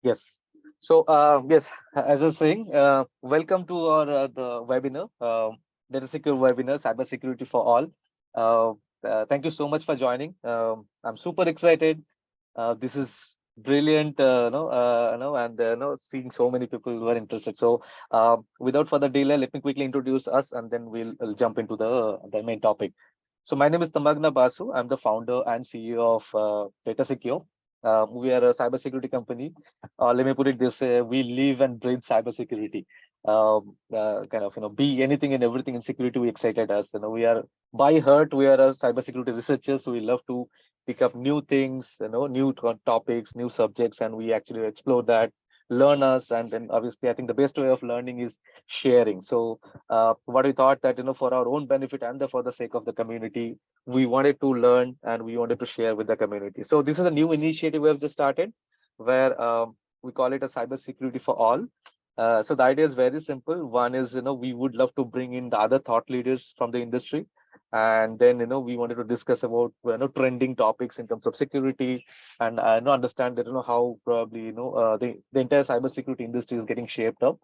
Yes. So, yes, as I was saying, welcome to our the webinar, DataSecure webinar, Cybersecurity for All. Thank you so much for joining. I'm super excited. This is brilliant, and seeing so many people who are interested. So, without further delay, let me quickly introduce us, and then we'll jump into the main topic. So my name is Tamaghna Basu. I'm the founder and CEO of DataSecure. We are a cybersecurity company. Let me put it this way: we live and breathe cybersecurity. Kind of, be anything and everything in security. We excited us. We are by heart. We are a cybersecurity researchers. So we love to pick up new things, new topics, new subjects, and we actually explore that, learn us, and then obviously, I think the best way of learning is sharing. So what we thought that for our own benefit and for the sake of the community, we wanted to learn and we wanted to share with the community. So this is a new initiative we have just started, where we call it a cybersecurity for all. So the idea is very simple. One is, we would love to bring in the other thought leaders from the industry, and then we wanted to discuss about trending topics in terms of security, and understand that how probably the entire cybersecurity industry is getting shaped up.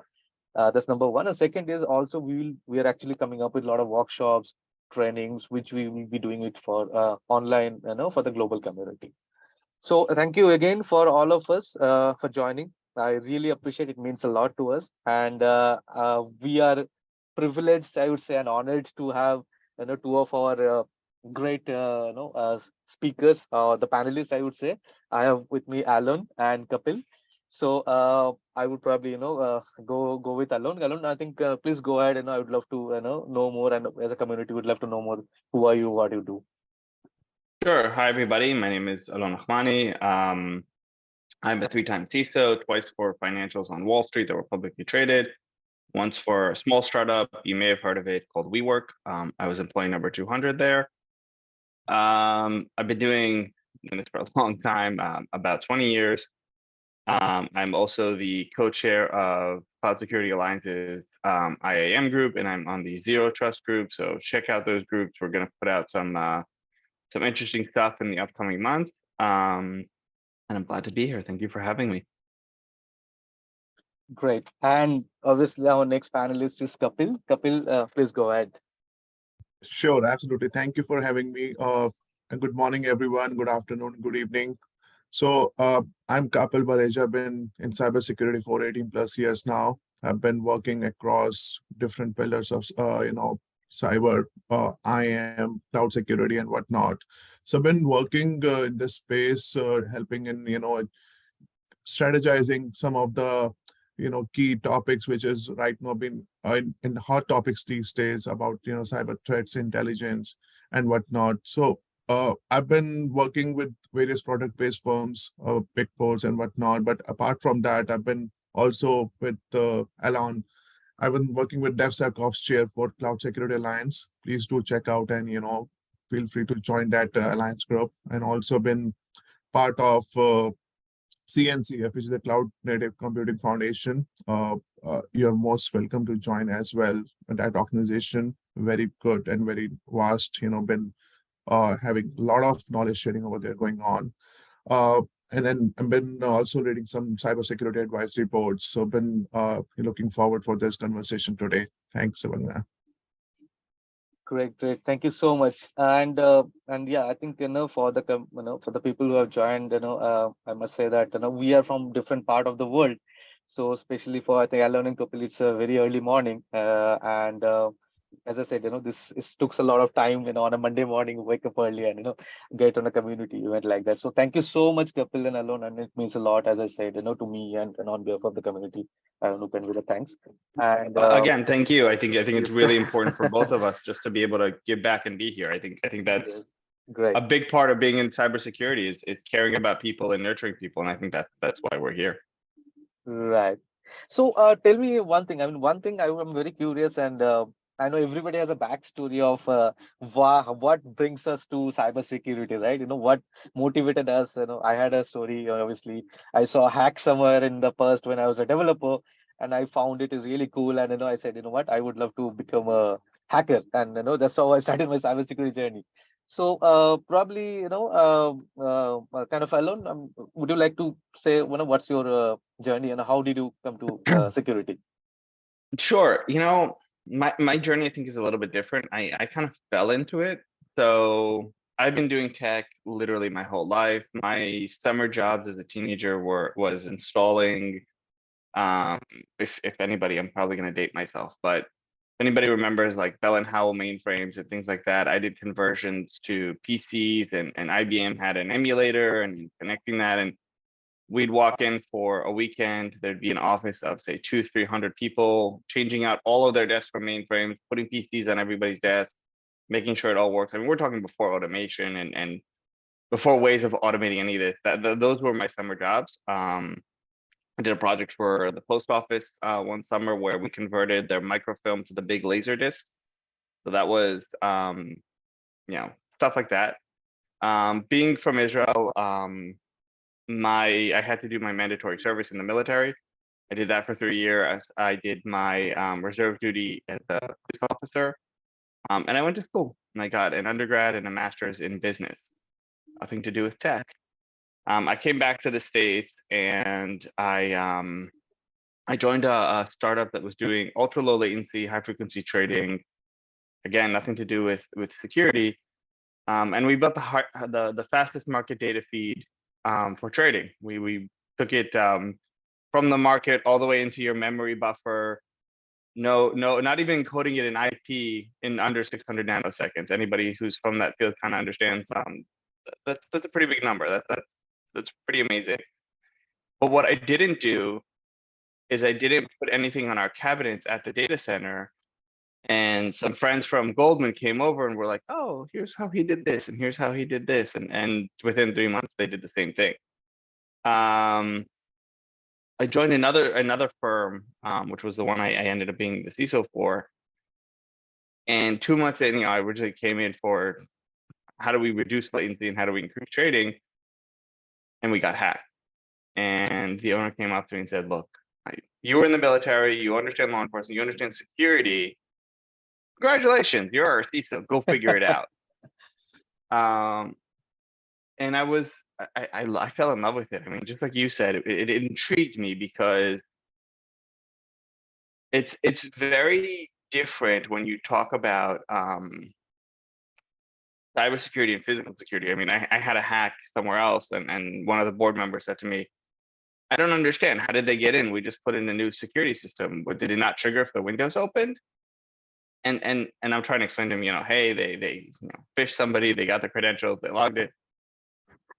That's number one. And second is also we are actually coming up with a lot of workshops, trainings, which we will be doing it for online, for the global community. So thank you again for all of us for joining. I really appreciate it. Means a lot to us, and we are privileged, I would say, and honored to have two of our great speakers, the panelists. I would say I have with me Alan and Kapil. So I would probably go with Alon. Alon, I think please go ahead. I would love to know more, and as a community, would love to know more. Who are you? What do you do? Sure. Hi, everybody. My name is Alon Ahmani. I'm a three-time CISO, twice for financials on Wall Street that were publicly traded, once for a small startup. You may have heard of it called WeWork. I was employee number 200 there. I've been doing this for a long time, about 20 years. I'm also the co-chair of Cloud Security Alliance's IAM group, and I'm on the Zero Trust group. So check out those groups. We're going to put out some interesting stuff in the upcoming months. And I'm glad to be here. Thank you for having me. Great. And obviously, our next panelist is Kapil. Kapil, please go ahead. Sure, absolutely. Thank you for having me. And good morning, everyone. Good afternoon, good evening. So I'm Kapil Bareja. I've been in cybersecurity for 18 plus years now. I've been working across different pillars of, cyber, IAM, cloud security, and whatnot. So I've been working in this space, helping in, strategizing some of the key topics which is right now been in hot topics these days about cyber threats, intelligence, and whatnot. So I've been working with various product-based firms, big fours and whatnot. But apart from that, I've been also with Alon. I've been working with DevSecOps chair for Cloud Security Alliance. Please do check out and feel free to join that alliance group. And also been part of CNCF, which is the Cloud Native Computing Foundation. You're most welcome to join as well. That organization, very good and very vast, been having a lot of knowledge sharing over there going on. And then I've been also reading some cybersecurity advisory boards. So I've been looking forward for this conversation today. Thanks, Savannah. Great, great. Thank you so much. And yeah, I think for the for the people who have joined, I must say that we are from different part of the world. So especially for I think Alon and Kapil, it's a very early morning, and as I said, this took a lot of time, on a Monday morning, wake up early and get on a community event like that. So thank you so much, Kapil and Alon, and it means a lot, as I said, to me and on behalf of the community. I want to convey the thanks. And again, thank you. I think it's yes. really important for both of us just to be able to give back and be here. I think that's Yes. Great. a big part of being in cybersecurity is caring about people and nurturing people, and I think that's why we're here. Right. So tell me one thing. I mean, one thing I'm very curious, and I know everybody has a backstory of what brings us to cybersecurity, right? What motivated us. I had a story. Obviously, I saw a hack somewhere in the past when I was a developer, and I found it is really cool. And I said, what, I would love to become a hacker, and that's how I started my cybersecurity journey. So probably, kind of Alon, would you like to say, what's your journey and how did you come to security? Sure. My journey, I think, is a little bit different. I kind of fell into it. So I've been doing tech literally my whole life. My summer jobs as a teenager was installing, if anybody, I'm probably going to date myself, but if anybody remembers like Bell and Howell mainframes and things like that, I did conversions to PCs, and IBM had an emulator and connecting that, and we'd walk in for a weekend. There'd be an office of say 200-300 people, changing out all of their desks from mainframes, putting PCs on everybody's desk, making sure it all works. I mean, we're talking before automation and before ways of automating any of this. Those were my summer jobs. I did a project for the post office one summer where we converted their microfilm to the big laser disc. So that was, stuff like that. Being from Israel, I had to do my mandatory service in the military. I did that for 3 years. I did my reserve duty as a police officer, and I went to school and I got an undergrad and a master's in business, nothing to do with tech. I came back to the States and I joined a startup that was doing ultra low latency, high frequency trading. Again, nothing to do with security. And we built the fastest market data feed for trading. We took it from the market all the way into your memory buffer. No, not even encoding it in IP in under 600 nanoseconds. Anybody who's from that field kind of understands that's a pretty big number. That's pretty amazing. But what I didn't do is I didn't put anything on our cabinets at the data center. And some friends from Goldman came over and were like, oh, here's how he did this, and here's how he did this. And within 3 months, they did the same thing. I joined another firm, which was the one I ended up being the CISO for. And 2 months in, I originally came in for how do we reduce latency and how do we increase trading? And we got hacked. And the owner came up to me and said, look, you were in the military, you understand law enforcement, you understand security. Congratulations, you're our CISO, go figure it out. And I fell in love with it. I mean, just like you said, it intrigued me because it's very different when you talk about cybersecurity and physical security. I mean, I had a hack somewhere else, and one of the board members said to me, I don't understand. How did they get in? We just put in a new security system. But did it not trigger if the windows opened? And I'm trying to explain to him, hey, they phished somebody, they got the credentials, they logged it.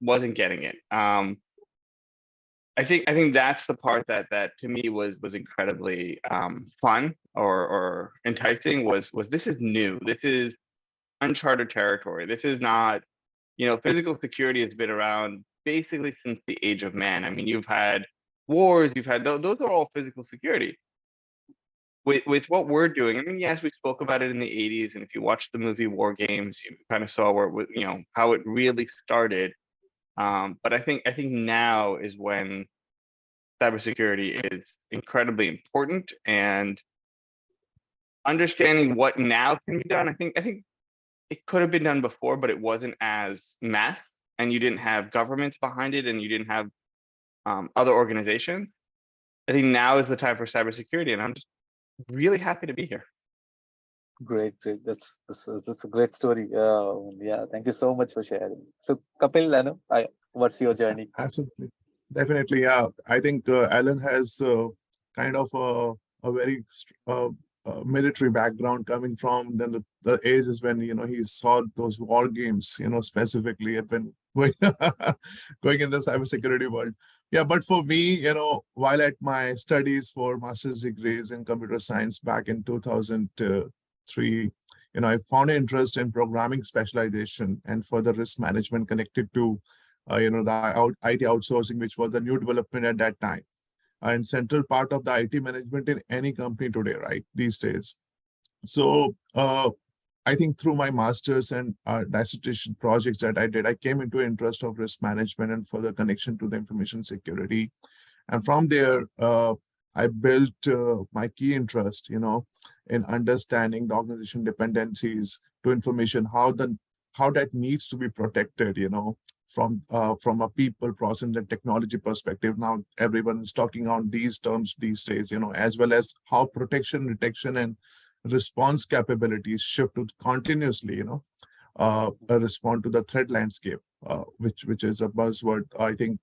Wasn't getting it. I think that's the part that to me was incredibly fun or enticing. Was this is new. This is uncharted territory. This is not, physical security has been around basically since the age of man. I mean, you've had wars, you've had those are all physical security. With what we're doing, I mean, yes, we spoke about it in the 80s, and if you watch the movie War Games, you kind of saw where how it really started. But I think now is when cybersecurity is incredibly important, and understanding what now can be done. I think it could have been done before, but it wasn't as mass, and you didn't have governments behind it, and you didn't have other organizations. I think now is the time for cybersecurity, and I'm just really happy to be here. Great. That's a great story. Yeah, thank you so much for sharing. So, Kapil, what's your journey? Absolutely, definitely. Yeah, I think Alan has kind of a very military background, coming from then the ages when he saw those war games, specifically had been going going in the cybersecurity world. Yeah, but for me, while at my studies for master's degrees in computer science back in 2003, I found an interest in programming specialization and further risk management connected to the IT outsourcing, which was the new development at that time, and central part of the IT management in any company today, right, these days. So I think through my master's and dissertation projects that I did, I came into interest of risk management and further connection to the information security. And from there, I built my key interest, in understanding the organization dependencies to information, how how that needs to be protected, from a people, process, and technology perspective. Now everyone is talking on these terms these days, as well as how protection, detection, and response capabilities shift to continuously, respond to the threat landscape, which is a buzzword. I think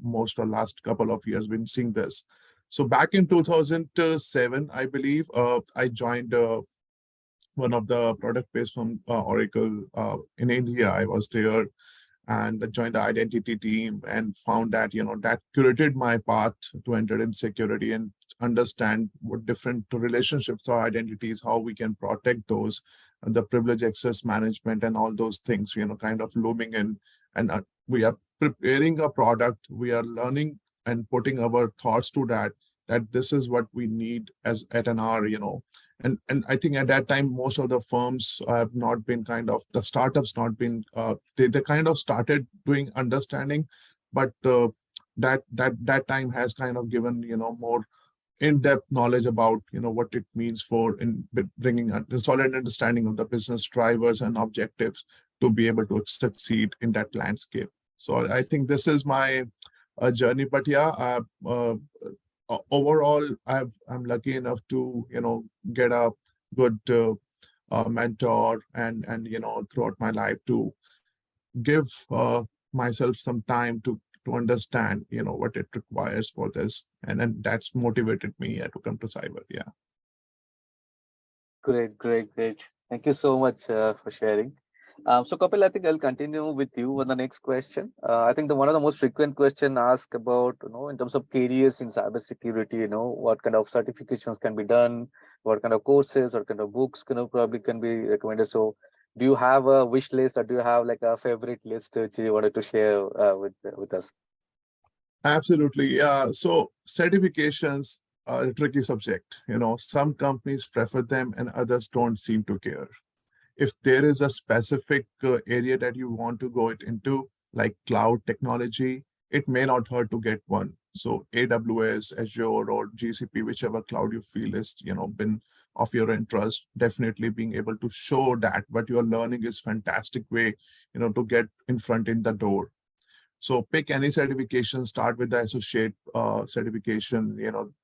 most of the last couple of years been seeing this. So back in 2007, I believe, I joined one of the product based from Oracle in India. I was there and joined the identity team and found that, that curated my path to enter in security and understand what different relationships or identities, how we can protect those, and the privilege access management and all those things, kind of looming in. And we are preparing a product, we are learning and putting our thoughts to that this is what we need as at an hour, and I think at that time, most of the firms have not been the startups not been, they kind of started doing understanding, but that time has kind of given, more in-depth knowledge about, what it means for in bringing a solid understanding of the business drivers and objectives to be able to succeed in that landscape. So I think this is my journey, but yeah, overall, I'm lucky enough to, get a good mentor and throughout my life to give myself some time to understand, what it requires for this, and then that's motivated me to come to cyber. Yeah. Great, great, great. Thank you so much for sharing. So Kapil, I think I'll continue with you on the next question. I think one of the most frequent question asked about, in terms of careers in cybersecurity, what kind of certifications can be done, what kind of courses, what kind of books, probably can be recommended. So do you have a wish list, or do you have like a favorite list which you wanted to share with us? Absolutely. Yeah. So certifications are a tricky subject. Some companies prefer them and others don't seem to care. If there is a specific area that you want to go into, like cloud technology, it may not hurt to get one. So AWS, Azure, or GCP, whichever cloud you feel is, been of your interest, definitely being able to show that what you are learning is fantastic way, to get in front in the door. So pick any certification, start with the associate certification,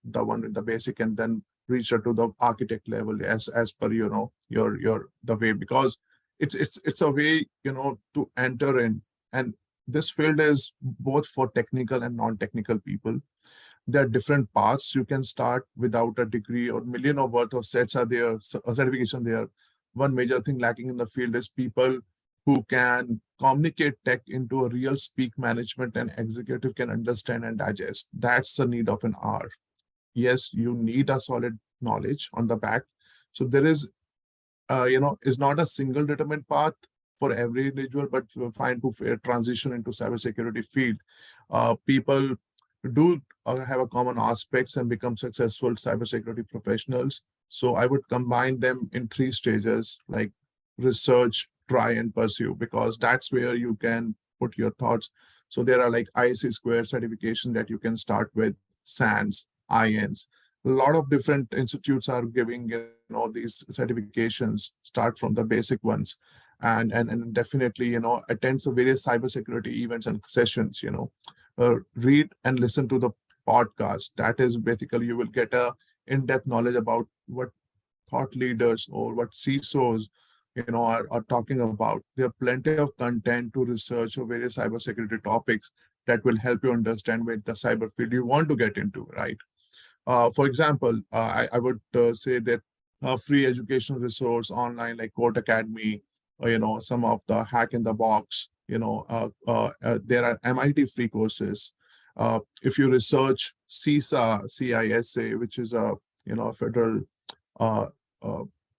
the one with the basic, and then reach out to the architect level as per, your the way, because it's a way, to enter in. And this field is both for technical and non-technical people. There are different paths you can start without a degree, or million of worth of sets are there, certification there. One major thing lacking in the field is people who can communicate tech into a real speak management and executive can understand and digest. That's the need of an hour. Yes, you need a solid knowledge on the back. So there is, is not a single determined path for every individual, but find to transition into cybersecurity field. People do have a common aspects and become successful cybersecurity professionals. So I would combine them in 3 stages, like research, try, and pursue, because that's where you can put your thoughts. So there are like IC² certification that you can start with, SANS, INs. A lot of different institutes are giving, these certifications. Start from the basic ones, and definitely, attend the various cybersecurity events and sessions. Read and listen to the podcast. That is basically you will get a in-depth knowledge about what thought leaders or what CISOs are talking about. There are plenty of content to research or various cybersecurity topics that will help you understand where the cyber field you want to get into, right? For example, I would say that free educational resource online like Code Academy, some of the Hack in the Box, there are MIT free courses. If you research CISA, which is a federal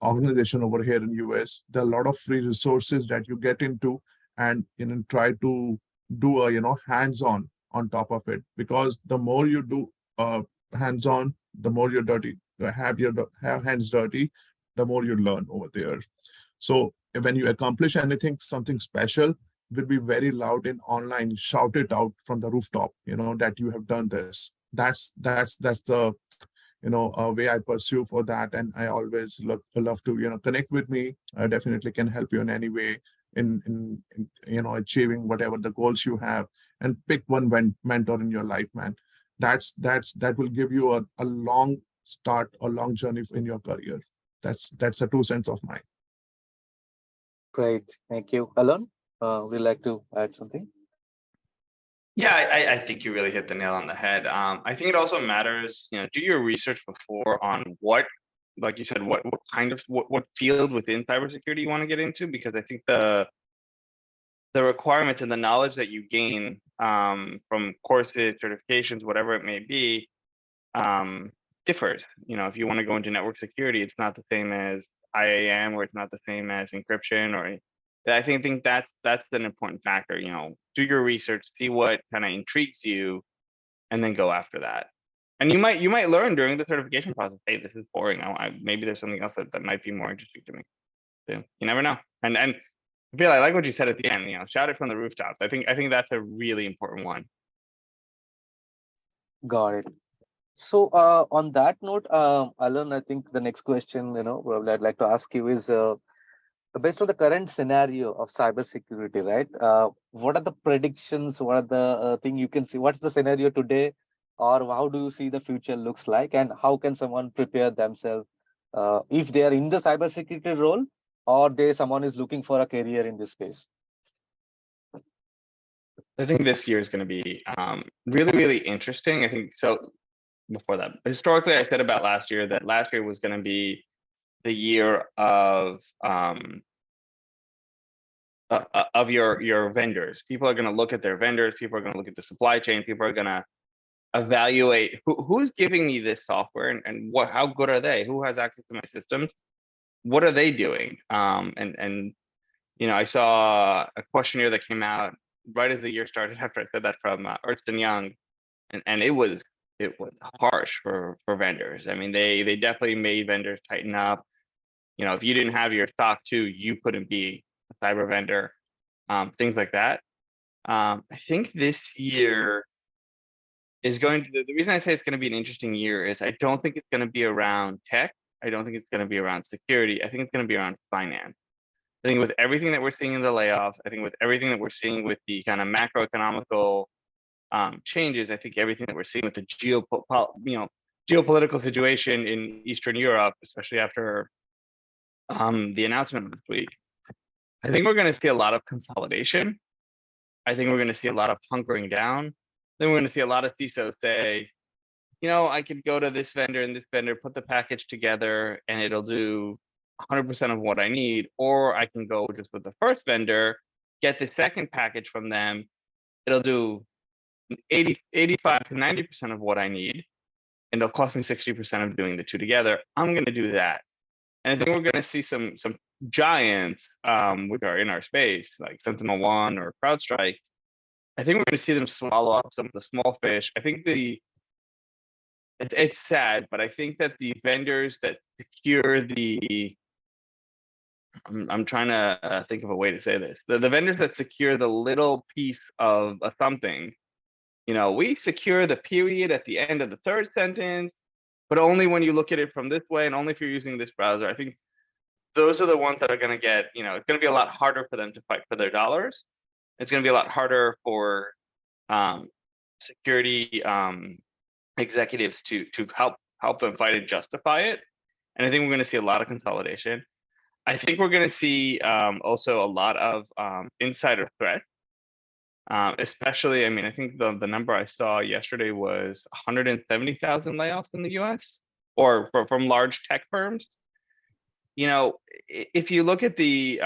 organization over here in US, there are a lot of free resources that you get into, and try to do a hands-on on top of it, because the more you do hands-on, the more you're dirty, have hands dirty, the more you learn over there. So when you accomplish anything, something special, will be very loud in online, shout it out from the rooftop, that you have done this. That's the way I pursue for that. And I always love to, connect with me. I definitely can help you in any way. achieving whatever the goals you have, and pick one mentor in your life, man. That will give you a long start, a long journey in your career. That's a 2 cents of mine. Great. Thank you. Alon, would you like to add something? Yeah, I think you really hit the nail on the head. I think it also matters, do your research before on what, like you said, what kind of what field within cybersecurity you want to get into, because I think the requirements and the knowledge that you gain from courses, certifications, whatever it may be, differs. If you want to go into network security, it's not the same as IAM, or it's not the same as encryption, or I think that's an important factor. Do your research, see what kind of intrigues you, and then go after that. And you might learn during the certification process, hey, this is boring. Maybe there's something else that might be more interesting to me. So you never know. And Bill, I like what you said at the end. Shout it from the rooftops. I think that's a really important one. Got it. So on that note, Alan, I think the next question, probably I'd like to ask you is, based on the current scenario of cybersecurity, right? What are the predictions? What are the thing you can see? What's the scenario today, or how do you see the future looks like, and how can someone prepare themselves if they are in the cybersecurity role, or someone is looking for a career in this space? I think this year is going to be really, really interesting. I think so. Before that, historically, I said about last year that last year was going to be the year of your vendors. People are going to look at their vendors. People are going to look at the supply chain. People are going to evaluate who's giving me this software, and how good are they? Who has access to my systems? What are they doing? And I saw a questionnaire that came out right as the year started after I said that from Ernst & Young, and it was harsh for vendors. I mean, they definitely made vendors tighten up. If you didn't have your SOC 2, you couldn't be a cyber vendor. Things like that. I think this year is going to, the reason I say it's going to be an interesting year is I don't think it's going to be around tech. I don't think it's going to be around security. I think it's going to be around finance. I think with everything that we're seeing in the layoffs, I think with everything that we're seeing with the kind of macroeconomical changes, I think everything that we're seeing with the geopolitical situation in Eastern Europe, especially after the announcement this week, I think we're going to see a lot of consolidation. I think we're going to see a lot of hunkering down. Then we're going to see a lot of CISOs say, I could go to this vendor and this vendor, put the package together, and it'll do 100% of what I need. Or I can go just with the first vendor, get the second package from them. It'll do 85 to 90% of what I need, and it'll cost me 60% of doing the two together. I'm going to do that. And I think we're going to see some giants, which are in our space, like SentinelOne or CrowdStrike. I think we're going to see them swallow up some of the small fish. I think it's sad, but I think that the vendors that secure I'm trying to think of a way to say this. The vendors that secure the little piece of something, we secure the period at the end of the third sentence, but only when you look at it from this way, and only if you're using this browser. I think those are the ones that are going to get, it's going to be a lot harder for them to fight for their dollars. It's going to be a lot harder for security executives to help them fight and justify it. And I think we're going to see a lot of consolidation. I think we're going to see also a lot of insider threats, especially, I think the number I saw yesterday was 170,000 layoffs in the US, or from large tech firms. If you look at the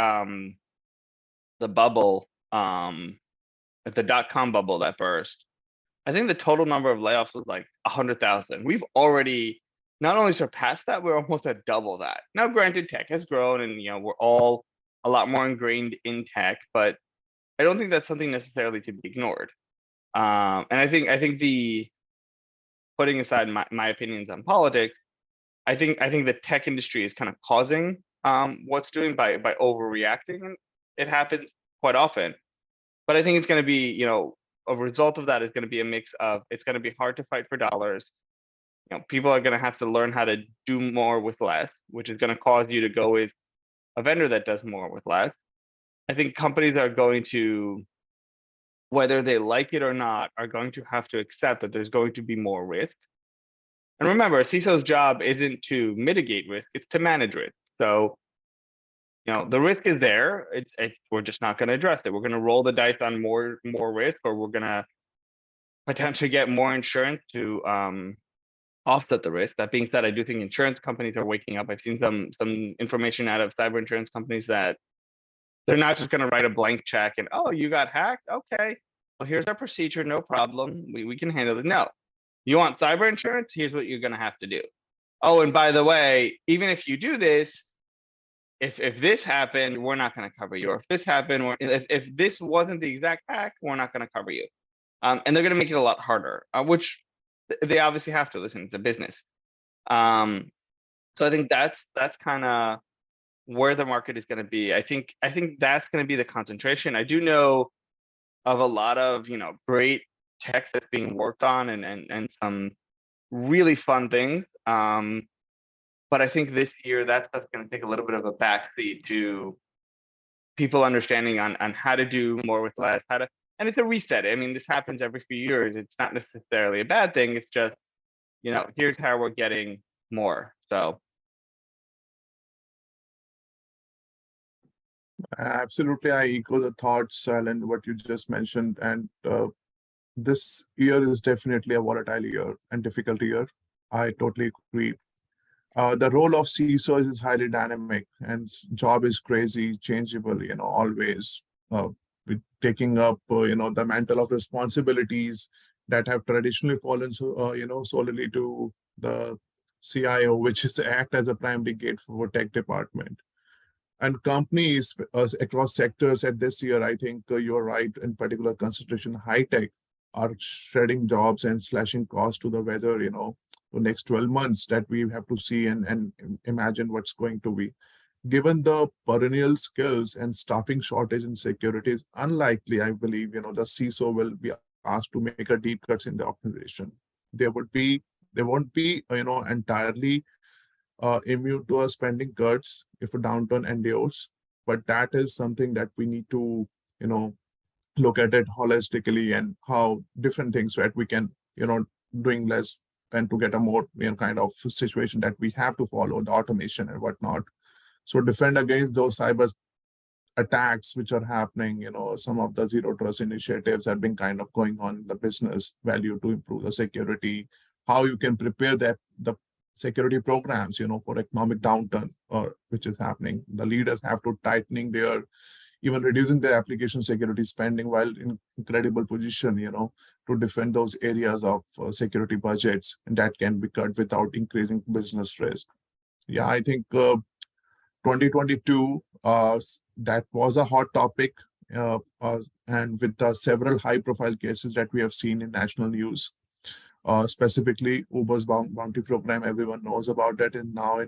bubble, at the .com bubble that burst, I think the total number of layoffs was like 100,000. We've already not only surpassed that, we're almost at double that. Now, granted, tech has grown, and we're all a lot more ingrained in tech, but I don't think that's something necessarily to be ignored. And I think the, putting aside my opinions on politics, I think the tech industry is kind of causing what's doing by overreacting, and it happens quite often. But I think it's going to be, a result of that is going to be a mix of, it's going to be hard to fight for dollars. People are going to have to learn how to do more with less, which is going to cause you to go with a vendor that does more with less. I think companies are going to, whether they like it or not, are going to have to accept that there's going to be more risk. And remember, a CISO's job isn't to mitigate risk, it's to manage risk. So, the risk is there. We're just not going to address it. We're going to roll the dice on more risk, or we're going to potentially get more insurance to offset the risk. That being said, I do think insurance companies are waking up. I've seen some information out of cyber insurance companies that they're not just going to write a blank check and, oh, you got hacked? Okay, well, here's our procedure, no problem. We can handle it. No, you want cyber insurance? Here's what you're going to have to do. Oh, and by the way, even if you do this, if this happened, we're not going to cover you. Or if this happened, if this wasn't the exact hack, we're not going to cover you. And they're going to make it a lot harder, which they obviously have to. Listen, it's a business. So I think that's kind of where the market is going to be. I think that's going to be the concentration. I do know of a lot of great tech that's being worked on and some really fun things. But I think this year that's going to take a little bit of a backseat to people understanding on how to do more with less, and it's a reset. I mean, this happens every few years. It's not necessarily a bad thing. It's just, here's how we're getting more. So. Absolutely, I echo the thoughts, Alan, what you just mentioned. And this year is definitely a volatile year and difficult year. I totally agree. The role of CISO is highly dynamic, and job is crazy, changeable, always taking up, the mantle of responsibilities that have traditionally fallen, solely to the CIO, which is act as a primary gate for tech department. And companies across sectors at this year, I think you're right, in particular concentration high tech, are shedding jobs and slashing costs to the weather, the next 12 months that we have to see and imagine what's going to be. Given the perennial skills and staffing shortage in security is unlikely, I believe, the CISO will be asked to make a deep cuts in the organization. They won't be, entirely immune to a spending cuts if a downturn endures, but that is something that we need to, look at it holistically and how different things that we can, doing less and to get a more kind of situation that we have to follow the automation and whatnot. So defend against those cyber attacks which are happening. Some of the zero trust initiatives have been kind of going on in the business value to improve the security, how you can prepare the security programs, for economic downturn which is happening. The leaders have to tightening their, even reducing their application security spending while in incredible position, to defend those areas of security budgets, and that can be cut without increasing business risk. Yeah, I think 2022, that was a hot topic, and with the several high-profile cases that we have seen in national news. Specifically, Uber's bounty program, everyone knows about that, and now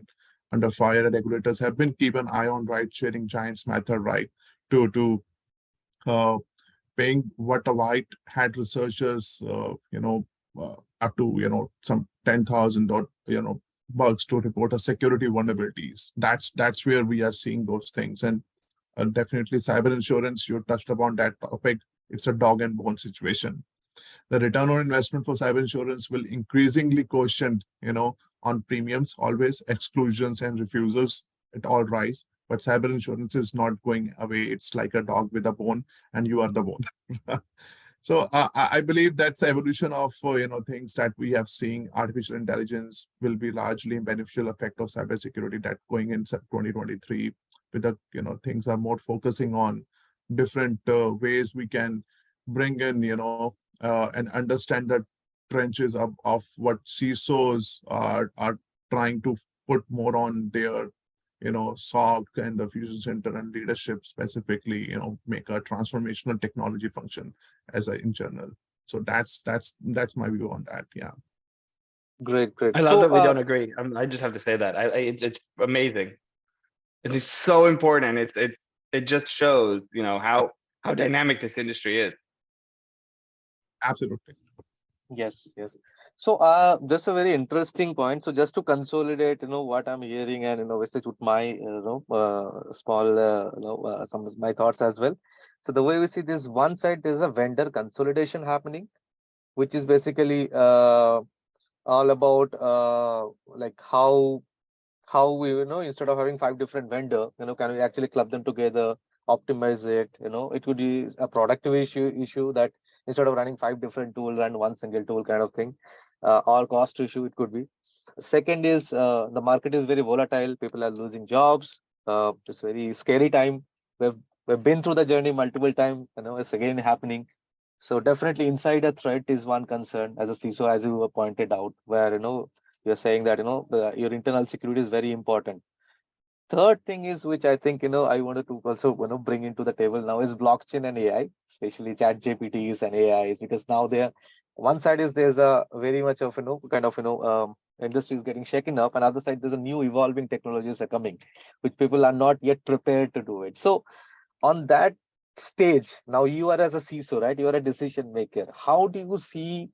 under fire. Regulators have been keep an eye on ride-sharing giants method, right, to paying what a white hat researchers, up to some 10,000 bugs to report a security vulnerabilities. That's where we are seeing those things, and definitely cyber insurance. You touched upon that topic. It's a dog and bone situation. The return on investment for cyber insurance will increasingly questioned, on premiums, always exclusions and refusals, it all rise. But cyber insurance is not going away. It's like a dog with a bone, and you are the bone. So I believe that's the evolution of things that we have seen. Artificial intelligence will be largely beneficial effect of cybersecurity that going in 2023 with the things are more focusing on different ways we can bring in and understand the trenches of what CISOs are trying to put more on their SOC and the fusion center and leadership specifically, make a transformational technology function as in general. So that's my view on that. Yeah. Great. I love that we don't agree. I just have to say that it's amazing. It's so important. It just shows how dynamic this industry is. Absolutely. Yes. So that's a very interesting point. So just to consolidate, what I'm hearing, and obviously with my small some of my thoughts as well. So the way we see this, one side there's a vendor consolidation happening, which is basically all about like how we, instead of having five different vendor, can we actually club them together, optimize it? It could be a productive issue that instead of running five different tool, run one single tool kind of thing, or cost issue it could be. Second is the market is very volatile. People are losing jobs. It's very scary time. We've been through the journey multiple times. It's again happening. So definitely insider threat is one concern as a CISO, as you pointed out, where you're saying that your internal security is very important. Third thing is, which I think I wanted to also bring into the table now, is blockchain and AI, especially chat GPTs and AIs, because now there one side is there's a very much of kind of industry is getting shaken up, and other side there's a new evolving technologies are coming, which people are not yet prepared to do it. So on that stage, now you are as a CISO, right? You are a decision maker. How do you see,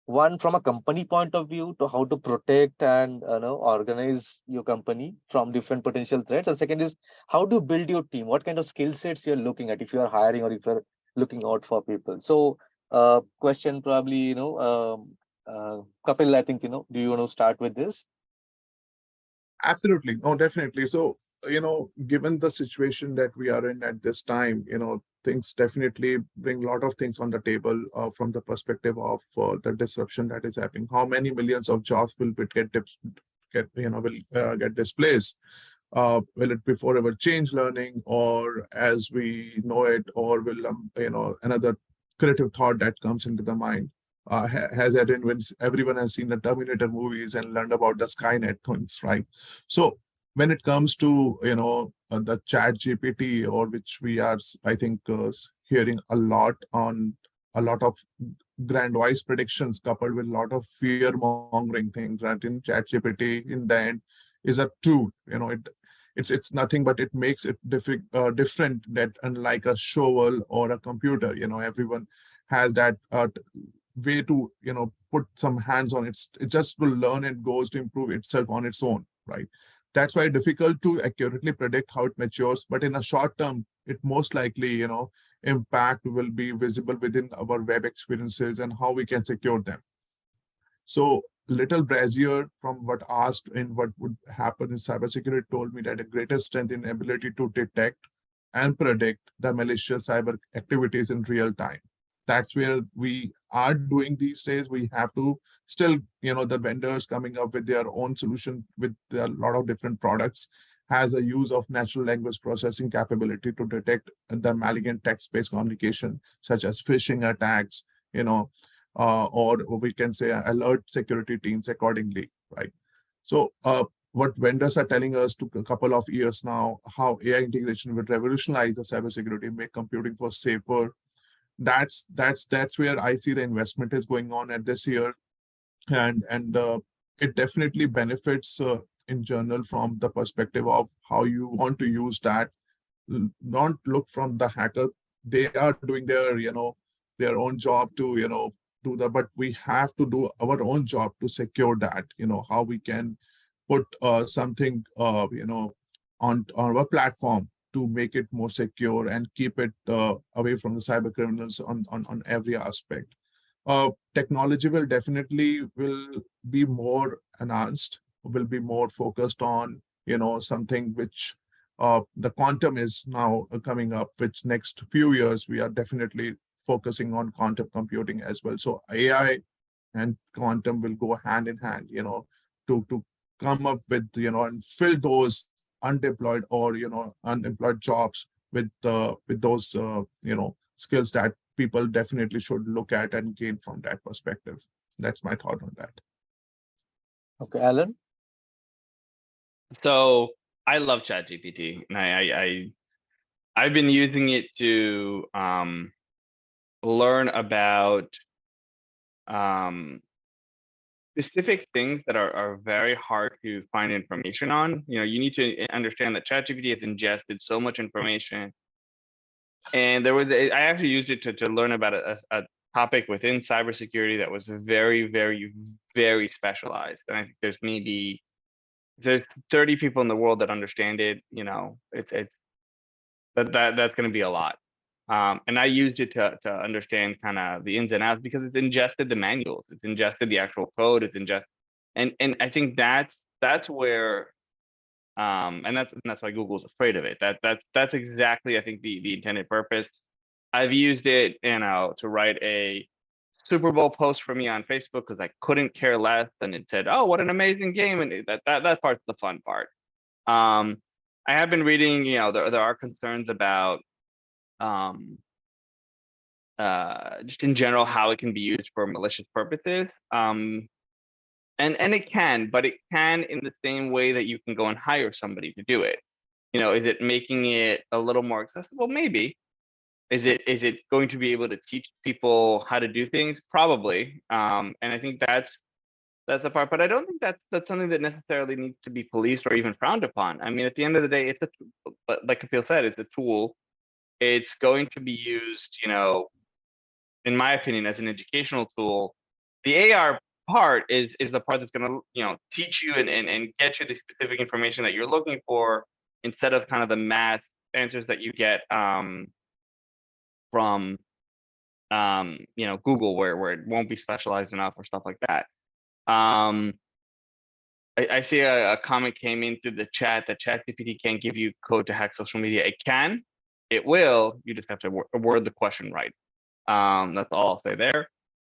one, from a company point of view, to how to protect and organize your company from different potential threats, and second is how to build your team, what kind of skill sets you're looking at if you are hiring or if you're looking out for people? So question probably, Kapil, I think, do you want to start with this? Absolutely. No, definitely. So, given the situation that we are in at this time, things definitely bring a lot of things on the table from the perspective of the disruption that is happening. How many millions of jobs will get displaced? Will it be forever change learning, or as we know it, or will another creative thought that comes into the mind? Has everyone has seen the Terminator movies and learned about the Skynet things, right? So when it comes to the Chat GPT, or which we are, I think, hearing a lot of grandiose predictions coupled with a lot of fear mongering things, right? In Chat GPT, in the end, is a tool. It's nothing but it makes it different, that unlike a shovel or a computer, everyone has that way to put some hands on it. It just will learn and goes to improve itself on its own, right? That's why it's difficult to accurately predict how it matures, but in a short term, it most likely impact will be visible within our web experiences and how we can secure them. So little Brazier, from what asked in what would happen in cybersecurity, told me that the greatest strength in ability to detect and predict the malicious cyber activities in real time. That's where we are doing these days. We have to still, the vendors coming up with their own solution with a lot of different products has a use of natural language processing capability to detect the malignant text-based communication, such as phishing attacks, or we can say alert security teams accordingly, right? So what vendors are telling us to a couple of years now, how AI integration will revolutionize the cybersecurity, make computing for safer. That's where I see the investment is going on at this year, and it definitely benefits in general from the perspective of how you want to use that. Not look from the hacker; they are doing their own job to do that, but we have to do our own job to secure that. How we can put something on our platform to make it more secure and keep it away from the cyber criminals on every aspect. Technology will definitely be more enhanced, will be more focused on something which the quantum is now coming up, which next few years we are definitely focusing on quantum computing as well. So AI and quantum will go hand in hand, to come up with and fill those undeployed or unemployed jobs with those skills that people definitely should look at and gain from that perspective. That's my thought on that. Okay, Alan. So I love ChatGPT, and I've been using it to learn about specific things that are very hard to find information on. You need to understand that ChatGPT has ingested so much information. And I actually used it to learn about a topic within cybersecurity that was very, very, very specialized. And I think there's 30 people in the world that understand it. You know, it's that's going to be a lot. And I used it to understand kind of the ins and outs because it's ingested the manuals, it's ingested the actual code, it's and I think that's where and that's why Google's afraid of it. That's exactly, I think, the intended purpose. I've used it, you know, to write a Super Bowl post for me on Facebook because I couldn't care less, and it said, "Oh, what an amazing game!" And that part's the fun part. I have been reading, you know, there are concerns about just in general how it can be used for malicious purposes. And it can, but it can in the same way that you can go and hire somebody to do it. You know, is it making it a little more accessible? Maybe. Is it going to be able to teach people how to do things? Probably. And I think that's the part. But I don't think that's something that necessarily needs to be policed or even frowned upon. I mean, at the end of the day, it's like Kapil said, it's a tool. It's going to be used, you know, in my opinion, as an educational tool. The AR part is the part that's going to, you know, teach you and get you the specific information that you're looking for, instead of kind of the mass answers that you get from you know, Google, where it won't be specialized enough or stuff like that. I see a comment came into the chat that ChatGPT can't give you code to hack social media. It can, it will. You just have to word the question right. That's all I'll say there.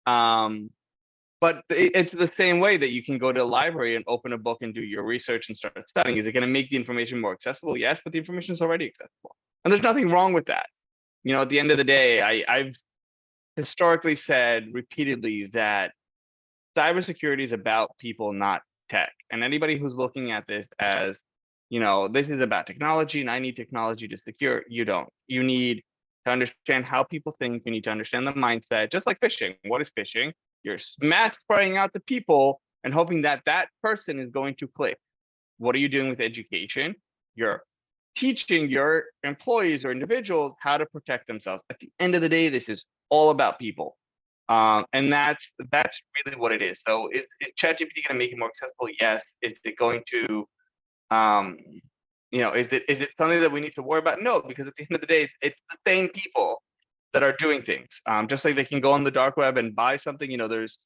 But it's the same way that you can go to a library and open a book and do your research and start studying. Is it going to make the information more accessible? Yes, but the information is already accessible, and there's nothing wrong with that. You know, at the end of the day, I've historically said repeatedly that cybersecurity is about people, not tech. And anybody who's looking at this as, you know, this is about technology and I need technology to secure, you don't. You need to understand how people think. You need to understand the mindset. Just like phishing. What is phishing? You're mass spraying out to people and hoping that that person is going to click. What are you doing with education? You're teaching your employees or individuals how to protect themselves. At the end of the day, this is all about people. And that's really what it is. So is ChatGPT going to make it more accessible? Yes. Is it going to, you know, is it something that we need to worry about? No, because at the end of the day, it's the same people that are doing things. Just like they can go on the dark web and buy something. You know, there's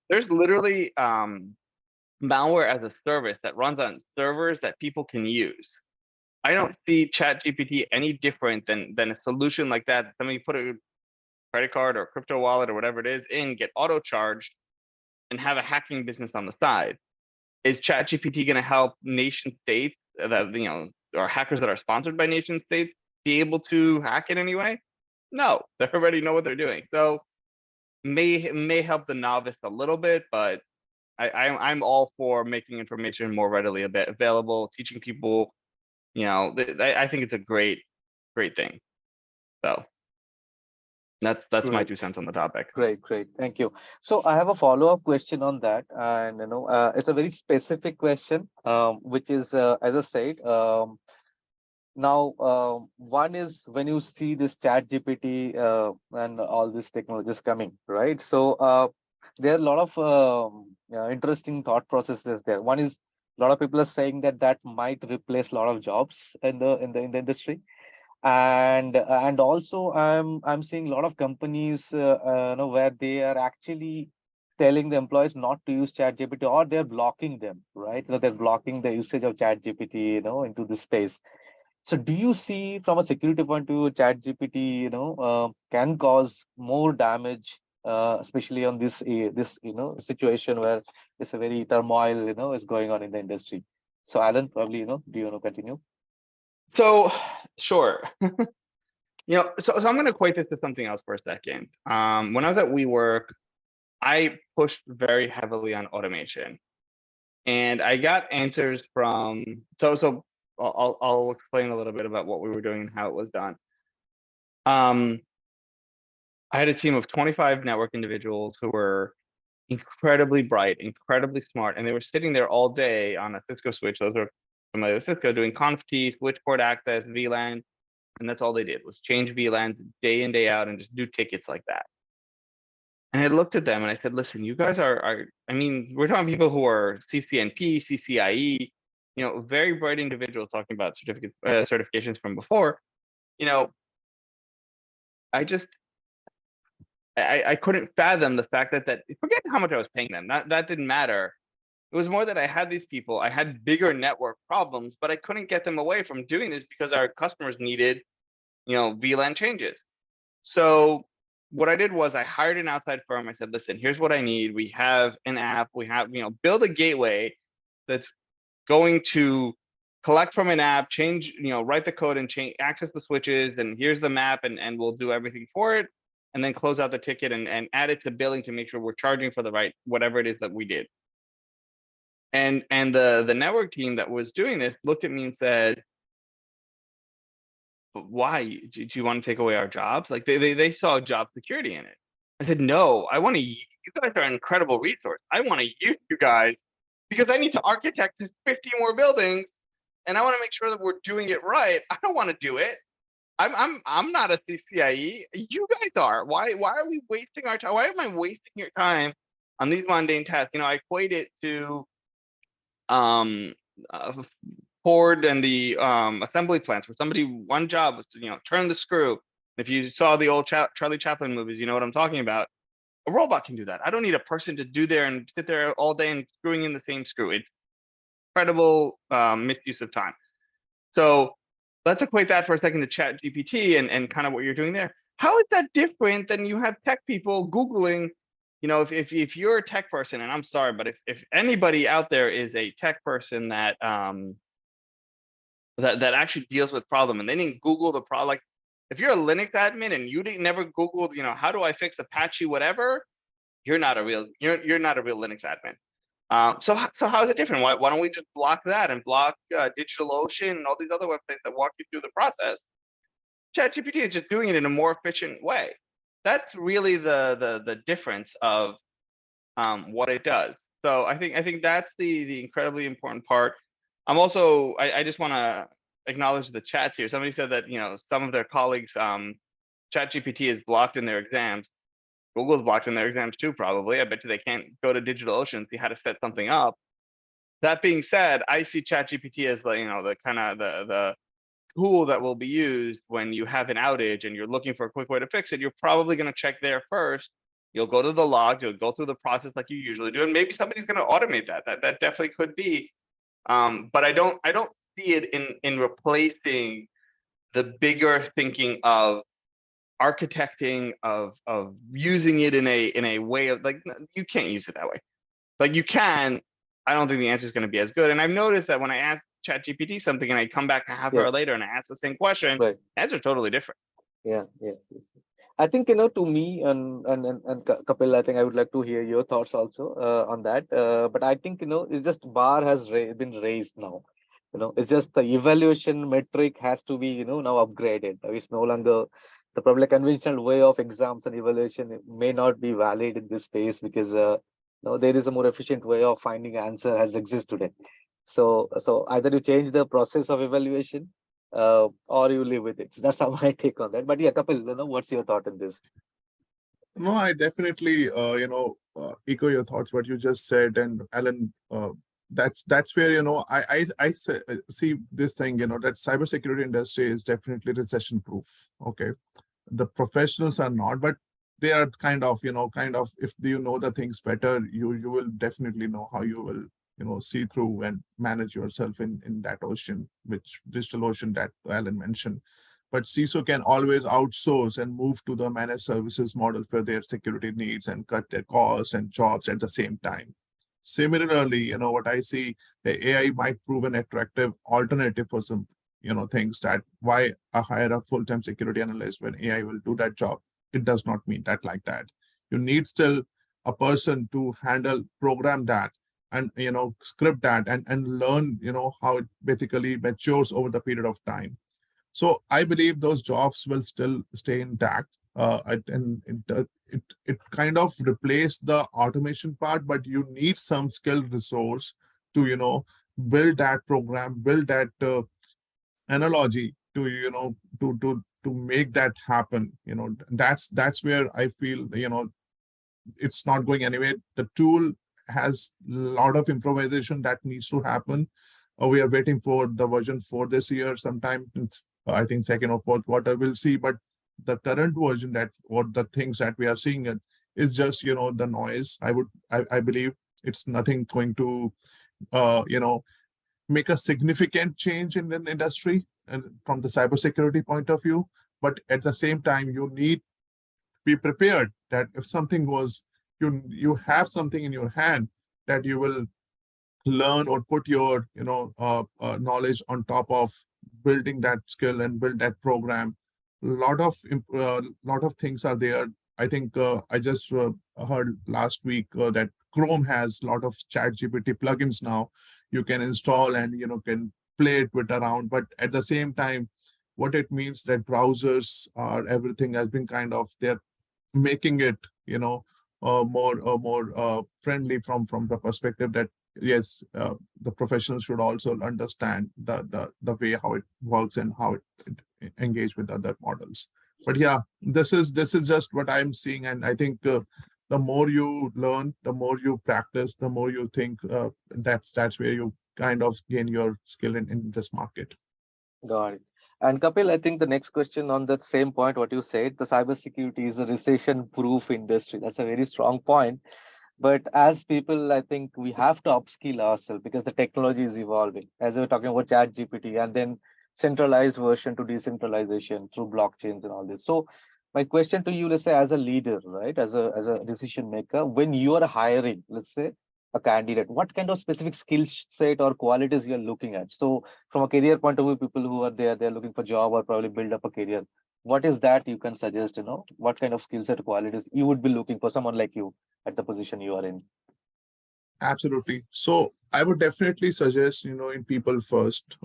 literally malware as a service that runs on servers that people can use. I don't see ChatGPT any different than a solution like that. Somebody put a credit card or crypto wallet or whatever it is in, get auto charged, and have a hacking business on the side. Is ChatGPT going to help nation states that, you know, or hackers that are sponsored by nation states be able to hack it anyway? No, they already know what they're doing. So may help the novice a little bit, but I'm all for making information more readily available, teaching people. You know, I think it's a great thing. So that's my 2 cents on the topic. Great. Thank you. So I have a follow-up question on that, and you know, it's a very specific question, which is, as I said, now, one is when you see this ChatGPT and all these technologies coming, right? So there are a lot of interesting thought processes there. One is a lot of people are saying that might replace a lot of jobs in the industry, and also I'm seeing a lot of companies you know, where they are actually telling the employees not to use ChatGPT, or they're blocking them, right? So they're blocking the usage of ChatGPT, you know, into the space. So do you see from a security point of view, ChatGPT, you know, can cause more damage, especially on this you know, situation where it's a very turmoil, you know, is going on in the industry? So Alan, probably, you know, do you want to continue? So sure. You know, so I'm going to equate this to something else for a second. When I was at WeWork, I pushed very heavily on automation, and I got answers from. So I'll explain a little bit about what we were doing and how it was done. I had a team of 25 network individuals who were incredibly bright, incredibly smart, and they were sitting there all day on a Cisco switch. Those are familiar with Cisco, doing conf-t, switch port access, VLAN, and that's all they did was change VLANs day in, day out, and just do tickets like that. And I looked at them and I said, listen, you guys I mean, we're talking people who are CCNP, CCIE, very bright individuals talking about certifications from before. I just, I couldn't fathom the fact that forget how much I was paying them. That didn't matter. It was more that I had these people, I had bigger network problems, but I couldn't get them away from doing this because our customers needed, VLAN changes. So what I did was I hired an outside firm. I said, listen, here's what I need. We have an app, we have, build a gateway that's going to collect from an app, change, write the code and change, access the switches, and here's the map, and we'll do everything for it. And then close out the ticket and add it to billing to make sure we're charging for the right, whatever it is that we did. And the network team that was doing this looked at me and said, but why? Do you want to take away our jobs? Like they saw job security in it. I said, no, I want to, you guys are an incredible resource. I want to use you guys because I need to architect 50 more buildings and I want to make sure that we're doing it right. I don't want to do it. I'm not a CCIE. You guys are. Why are we wasting our time? Why am I wasting your time on these mundane tasks? I equate it to Ford and the assembly plants, where one job was to turn the screw. If you saw the old Charlie Chaplin movies, you know what I'm talking about. A robot can do that. I don't need a person to do there and sit there all day and screwing in the same screw. It's incredible misuse of time. So let's equate that for a second to ChatGPT and kind of what you're doing there. How is that different than you have tech people Googling? If you're a tech person, and I'm sorry, but if anybody out there is a tech person that that actually deals with problem and they didn't Google the problem, like if you're a Linux admin and you didn't never Googled, how do I fix Apache whatever, you're not a real Linux admin. So how is it different? Why don't we just block that and block DigitalOcean and all these other websites that walk you through the process? ChatGPT is just doing it in a more efficient way. That's really the difference of what it does. So I think that's the incredibly important part. I'm also, I just want to acknowledge the chats here. Somebody said that, some of their colleagues, ChatGPT is blocked in their exams. Google's blocked in their exams too, probably. I bet you they can't go to DigitalOcean and see how to set something up. That being said, I see ChatGPT as the kind of the tool that will be used when you have an outage and you're looking for a quick way to fix it. You're probably going to check there first. You'll go to the logs, you'll go through the process like you usually do, and maybe somebody's going to automate that. That definitely could be. But I don't see it in replacing the bigger thinking of architecting, of using it in a way of like, you can't use it that way. Like you can, I don't think the answer is going to be as good. And I've noticed that when I ask ChatGPT something and I come back a half hour later and I ask the same question, Right. answers totally different. Yes. I think, to me and Kapil, I think I would like to hear your thoughts also on that. But I think, it's just bar has been raised now. It's just the evaluation metric has to be, now upgraded. It's no longer the probably conventional way of exams and evaluation may not be valid in this space because there is a more efficient way of finding answer has exist today. So either you change the process of evaluation or you live with it. So that's how I take on that. But yeah, Kapil, what's your thought on this? No, I definitely, echo your thoughts, what you just said. And Alan, that's where, I see this thing, that cybersecurity industry is definitely recession proof. Okay. The professionals are not, but they are kind of, if you know the things better, you will definitely know how you will, see through and manage yourself in that ocean, which DigitalOcean that Alan mentioned. But CISO can always outsource and move to the managed services model for their security needs and cut their costs and jobs at the same time. Similarly, what I see, the AI might prove an attractive alternative for some, things that why hire a full-time security analyst when AI will do that job. It does not mean that like that. You need still a person to program that and, script that and learn, how it basically matures over the period of time. So I believe those jobs will still stay intact. And it kind of replaced the automation part, but you need some skilled resource to, build that program, build that analogy to, to make that happen. That's where I feel, it's not going anywhere. The tool has a lot of improvisation that needs to happen. We are waiting for the version 4 this year sometime. I think second or fourth quarter we'll see, but the current version that, or the things that we are seeing it is just, the noise. I believe it's nothing going to, make a significant change in an industry and from the cybersecurity point of view. But at the same time, you need to be prepared that if something goes, you have something in your hand that you will learn or put your knowledge on top of building that skill and build that program. Lot of things are there. I think I just heard last week that Chrome has a lot of ChatGPT plugins now. You can install and can play it with around. But at the same time, what it means that browsers are everything has been kind of, they're making it more friendly from the perspective that yes, the professionals should also understand the way how it works and how it engage with other models. But yeah, this is just what I'm seeing, and I think the more you learn, the more you practice, the more you think, that's where you kind of gain your skill in this market. Got it. And Kapil, I think the next question on that same point, what you said, the cybersecurity is a recession-proof industry. That's a very strong point. But as people, I think we have to upskill ourselves because the technology is evolving. As we were talking about ChatGPT and then centralized version to decentralization through blockchains and all this. So my question to you, let's say as a leader, right, as a decision maker, when you are hiring, let's say a candidate, what kind of specific skill set or qualities you're looking at? So from a career point of view, people who are there, they're looking for job or probably build up a career. What is that you can suggest, what kind of skill set qualities you would be looking for someone like you at the position you are in? Absolutely. So I would definitely suggest, in people first,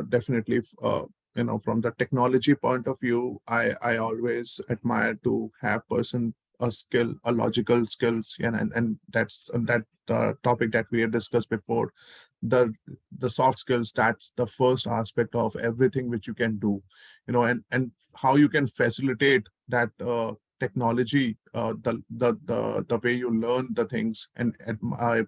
definitely, from the technology point of view, I always admire to have a logical skills, and that's that topic that we had discussed before. The soft skills, that's the first aspect of everything which you can do, and how you can facilitate that technology, the way you learn the things and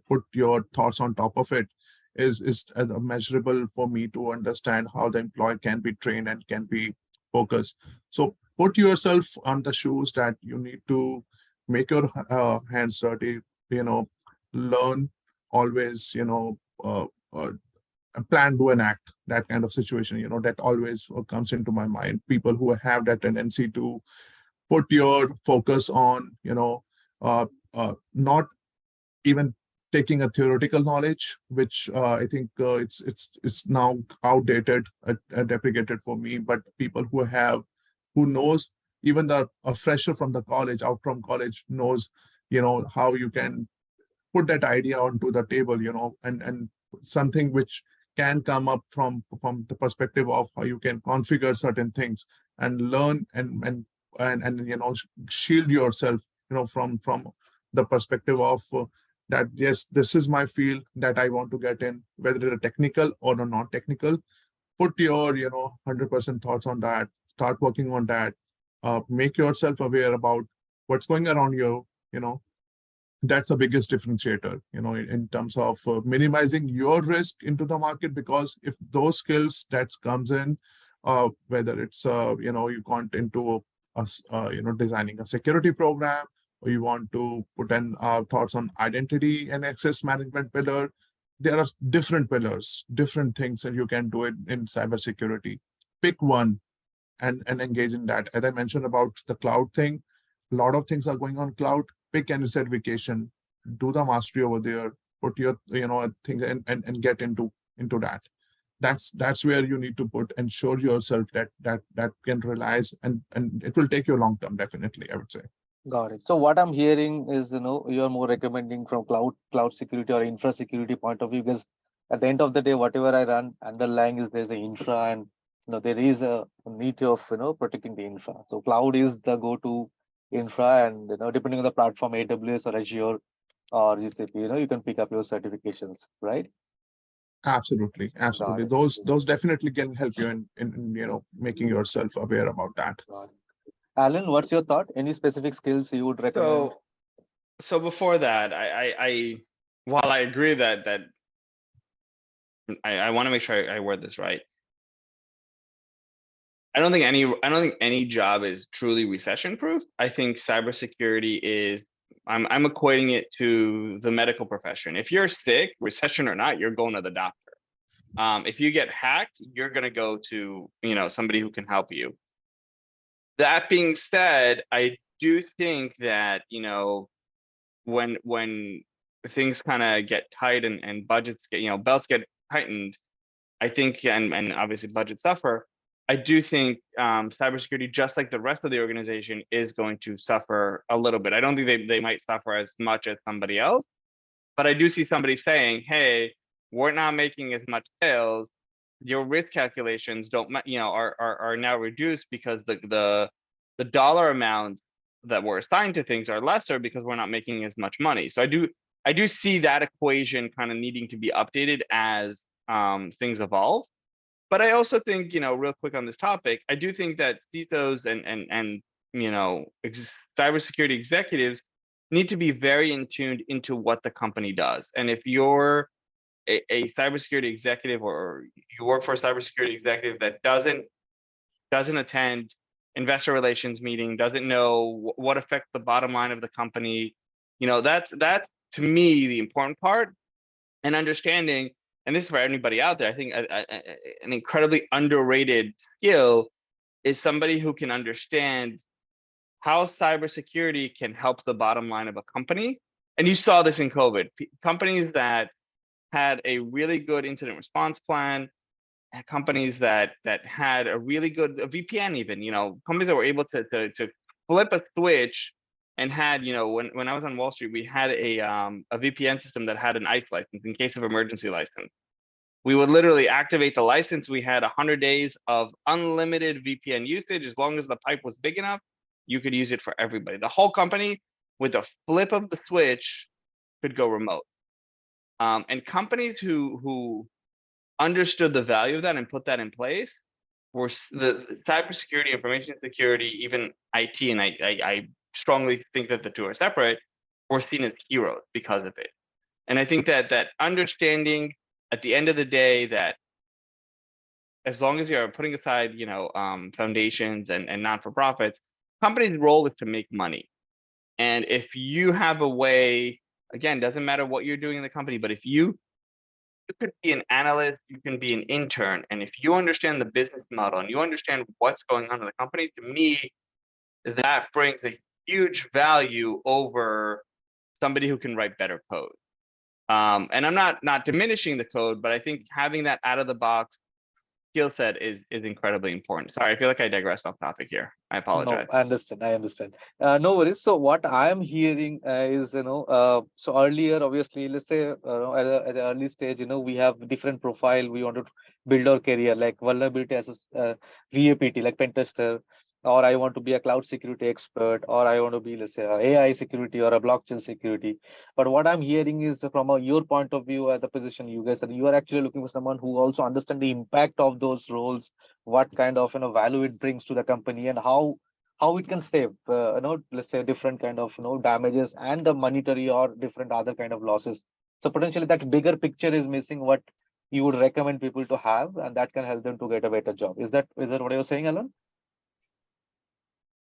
put your thoughts on top of it is measurable for me to understand how the employee can be trained and can be focused. So put yourself on the shoes that you need to make your hands dirty, learn always, plan, do, and act, that kind of situation, that always comes into my mind. People who have that tendency to put your focus on, not even taking a theoretical knowledge, which I think it's now outdated, deprecated for me. But people who knows, even a fresher from the college, out from college, knows, how you can put that idea onto the table, and something which can come up from the perspective of how you can configure certain things and learn and shield yourself, from the perspective of that, yes, this is my field that I want to get in, whether it's technical or not technical. Put your 100% thoughts on that, start working on that, make yourself aware about what's going around you. That's the biggest differerentiator, in terms of minimizing your risk into the market. Because if those skills that comes in, whether it's you want into designing a security program, or you want to put in thoughts on identity and access management pillar, there are different pillars, different things that you can do it in cybersecurity. Pick one and engage in that. As I mentioned about the cloud thing, a lot of things are going on cloud. Pick any certification, do the mastery over there, put your thing and get into that. That's where you need to put, ensure yourself that can realize, and it will take you long term, definitely, I would say. Got it. So what I'm hearing is, you're more recommending from cloud security or infra security point of view, because at the end of the day, whatever I run, underlying is there's an infra, and there is a need of protecting the infra. So cloud is the go-to infra, and depending on the platform, AWS or Azure or GCP, you can pick up your certifications, right? Absolutely. Those definitely can help you in making yourself aware about that. Alan, what's your thought? Any specific skills you would recommend? So before that, while I agree that I want to make sure I word this right. I don't think any job is truly recession proof. I think cybersecurity is. I'm equating it to the medical profession. If you're sick, recession or not, you're going to the doctor. If you get hacked, you're going to go to somebody who can help you. That being said, I do think that when things kind of get tight and budgets get belts get tightened, I think and obviously budgets suffer. I do think cybersecurity, just like the rest of the organization, is going to suffer a little bit. I don't think they might suffer as much as somebody else, but I do see somebody saying, "Hey, we're not making as much sales. Your risk calculations are now reduced because the dollar amounts that were assigned to things are lesser because we're not making as much money." So I do see that equation kind of needing to be updated as things evolve. But I also think, real quick on this topic, I do think that CISOs and cybersecurity executives need to be very in tuned into what the company does. And if you're a cybersecurity executive or you work for a cybersecurity executive that doesn't attend investor relations meeting, doesn't know what affects the bottom line of the company, that's to me the important part. And understanding, and this is for anybody out there, I think an incredibly underrated skill is somebody who can understand how cybersecurity can help the bottom line of a company. And you saw this in COVID. Companies that had a really good incident response plan, companies that had a really good VPN, even companies that were able to flip a switch and had when I was on Wall Street, we had a VPN system that had an ICE license in case of emergency license. We would literally activate the license. We had 100 days of unlimited VPN usage. As long as the pipe was big enough, you could use it for everybody. The whole company, with a flip of the switch, could go remote. And companies who understood the value of that and put that in place were the cybersecurity, information security, even IT, and I strongly think that the two are separate, were seen as heroes because of it. And I think that understanding at the end of the day that as long as you're putting aside, foundations and non-for-profits, companies' role is to make money. And if you have a way, again, doesn't matter what you're doing in the company, but if you could be an analyst, you can be an intern, and if you understand the business model and you understand what's going on in the company, to me, that brings a huge value over somebody who can write better code. And I'm not diminishing the code, but I think having that out of the box skill set is incredibly important. Sorry, I feel like I digressed off topic here. I apologize. No, I understand. I understand. No worries. So what I am hearing is, so earlier, obviously, let's say, at an early stage, we have different profile. We want to build our career, like vulnerability as a VAPT, like pen tester, or I want to be a cloud security expert, or I want to be, let's say, a AI security or a blockchain security. But what I'm hearing is from your point of view at the position you guys are, you are actually looking for someone who also understand the impact of those roles, what kind of value it brings to the company, and how it can save let's say different kind of damages and the monetary or different other kind of losses. So potentially that bigger picture is missing, what you would recommend people to have, and that can help them to get a better job. Is that what you're saying, Alan?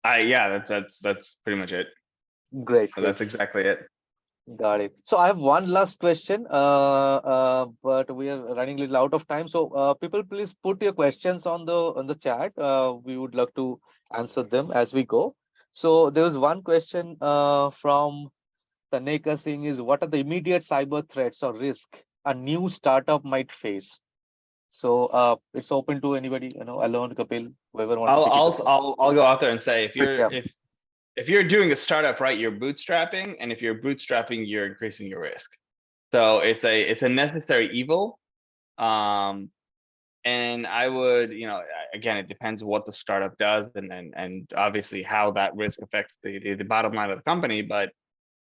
Yeah, that's pretty much it. Great. That's exactly it. Got it. So I have one last question, but we are running a little out of time. So people, please put your questions on the chat. We would love to answer them as we go. So there was one question from Taneka Singh is, what are the immediate cyber threats or risk a new startup might face? So it's open to anybody, Alon, Kapil, whoever want to pick it up. I'll go out there and say, Yeah. if you're doing a startup right, you're bootstrapping, and if you're bootstrapping, you're increasing your risk. So it's a necessary evil. And I would, again, it depends what the startup does, and obviously how that risk affects the bottom line of the company. But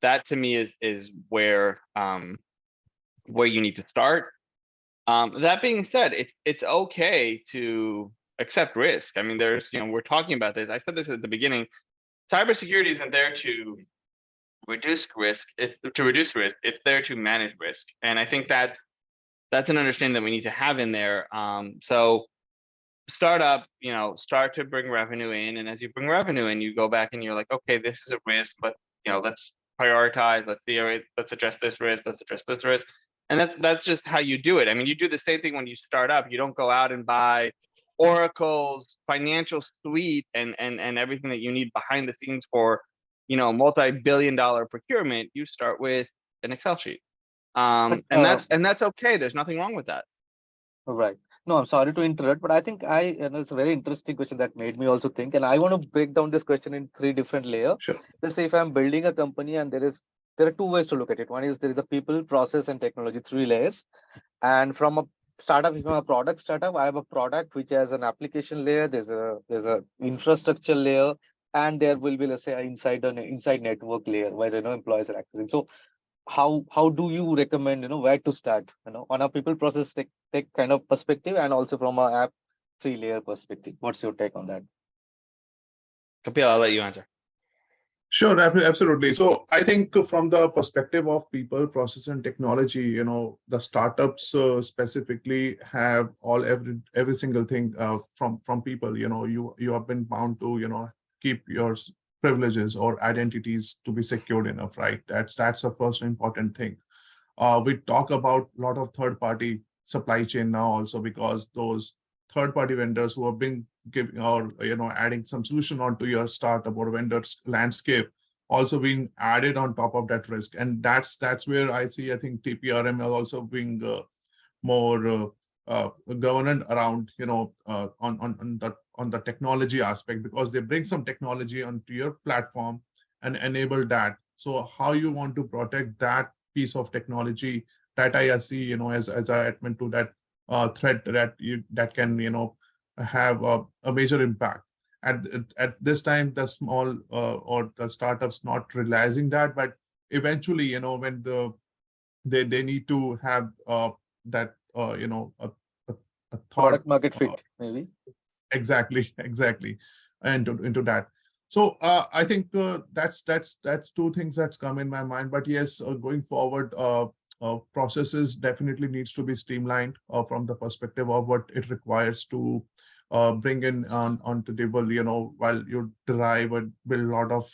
that to me is where you need to start. That being said, it's okay to accept risk. I mean, we're talking about this. I said this at the beginning. Cybersecurity isn't there to reduce risk. To reduce risk, it's there to manage risk, and I think that's an understanding that we need to have in there. So startup, start to bring revenue in, and as you bring revenue in, you go back and you're like, okay, this is a risk. Let's prioritize. Let's address this risk. Let's address this risk, and that's just how you do it. I mean, you do the same thing when you start up. You don't go out and buy Oracle's financial suite and everything that you need behind the scenes for, multi-billion-dollar procurement. You start with an Excel sheet, But and that's okay. There's nothing wrong with that. right. No, I'm sorry to interrupt, but I think it's a very interesting question that made me also think, and I want to break down this question in three different layers. Sure. Let's say if I'm building a company and there are two ways to look at it. One is there is a people, process, and technology, three layers. And from a startup, if I'm a product startup, I have a product which has an application layer, there's a infrastructure layer, and there will be, let's say, an inside network layer where employees are accessing. So how do you recommend where to start on a people process tech kind of perspective, and also from a app three layer perspective? What's your take on that? Kapil, I'll let you answer. Sure, absolutely. So I think from the perspective of people, process, and technology, the startups specifically have every single thing from people. You have been bound to keep your privileges or identities to be secured enough, right? That's the first important thing. We talk about a lot of third-party supply chain now also, because those third-party vendors who have been giving or adding some solution onto your startup or vendors landscape also being added on top of that risk. And that's where I think TPRM is also being more governed around on the technology aspect, because they bring some technology onto your platform and enable that. So how you want to protect that piece of technology that I see as I admit to that threat that can have a major impact. At this time, the small or the startups not realizing that, but eventually when they need to have that a thought, Product market fit, maybe. Exactly into that. So I think that's two things that's come in my mind. But yes, going forward, processes definitely needs to be streamlined from the perspective of what it requires to bring in onto the table, while you derive and build a lot of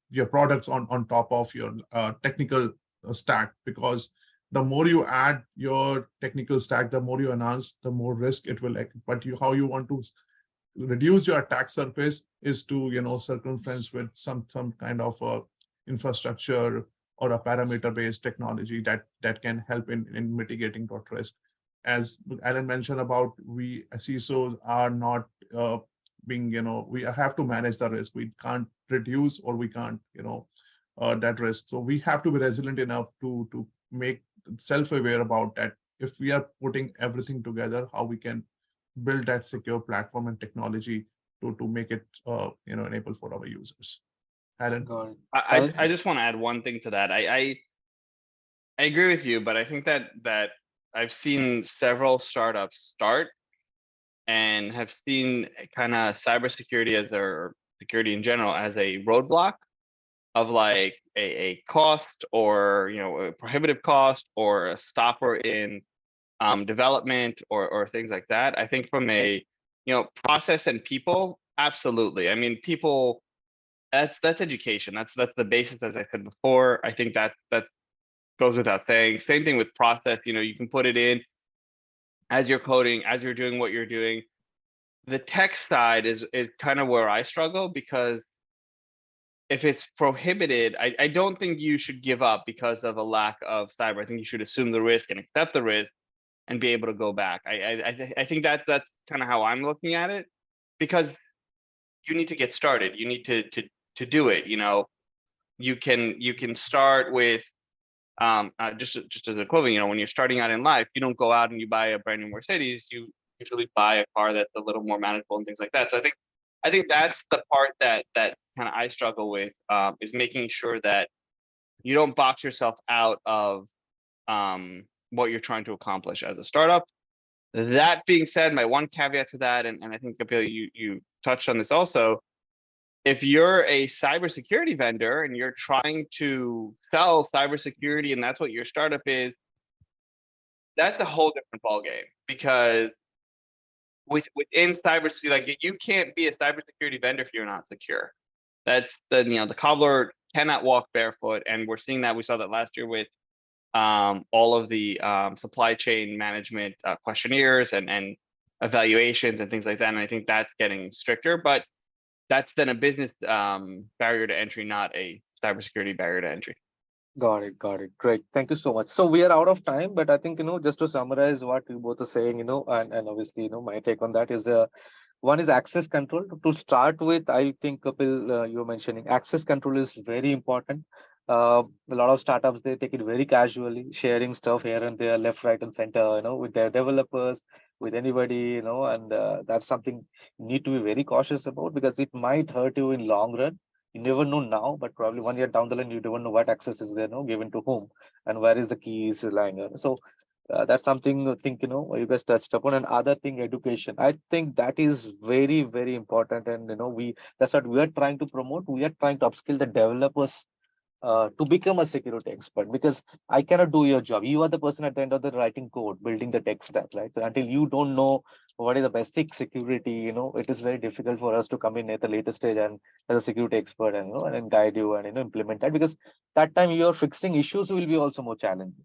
your products on top of your technical stack. Because the more you add your technical stack, the more you enhance, the more risk it will. But how you want to reduce your attack surface is to circumference with some kind of infrastructure or a parameter based technology that can help in mitigating that risk. As Alan mentioned about, we CISOs are not being, we have to manage the risk. We can't reduce or we can't that risk. So we have to be resilient enough to make self-aware about that. If we are putting everything together, how we can build that secure platform and technology to make it enable for our users. Alan? I just want to add one thing to that. I agree with you, but I think that I've seen several startups start and have seen kind of cybersecurity or security in general as a roadblock of like a cost or a prohibitive cost or a stopper in development or things like that. I think from a process and people, absolutely. I mean, people, that's education. That's the basis, as I said before. I think that goes without saying. Same thing with process. You can put it in as you're coding, as you're doing what you're doing. The tech side is kind of where I struggle, because if it's prohibited, I don't think you should give up because of a lack of cyber. I think you should assume the risk and accept the risk and be able to go back. I think that's kind of how I'm looking at it, because you need to get started. You need to do it. You can start with just as an equivalent. When you're starting out in life, you don't go out and you buy a brand new Mercedes. You usually buy a car that's a little more manageable and things like that. So I think that's the part that kind of I struggle with, is making sure that you don't box yourself out of what you're trying to accomplish as a startup. That being said, my one caveat to that, and I think Kapil, you touched on this also, if you're a cybersecurity vendor and you're trying to sell cybersecurity and that's what your startup is, that's a whole different ballgame, because within cybersecurity, like you can't be a cybersecurity vendor if you're not secure. That's the cobbler cannot walk barefoot, and we're seeing that. We saw that last year with all of the supply chain management questionnaires and evaluations and things like that. And I think that's getting stricter, but that's then a business barrier to entry, not a cybersecurity barrier to entry. Got it. Great. Thank you so much. So we are out of time, but I think, just to summarize what you both are saying, and obviously, my take on that is, one is access control. To start with, I think, Kapil, you were mentioning access control is very important. A lot of startups, they take it very casually, sharing stuff here and there, left, right, and center, with their developers, with anybody, and that's something you need to be very cautious about, because it might hurt you in long run. You never know now, but probably 1 year down the line, you don't know what access is there, given to whom, and where is the keys lying on. So that's something I think, you guys touched upon. And other thing, education. I think that is very, very important. And, that's what we are trying to promote. We are trying to upskill the developers to become a security expert, because I cannot do your job. You are the person at the end of the writing code, building the tech stack, right? So until you don't know what is the basic security, it is very difficult for us to come in at the later stage and as a security expert and, and guide you and, implement that, because that time your fixing issues will be also more challenging.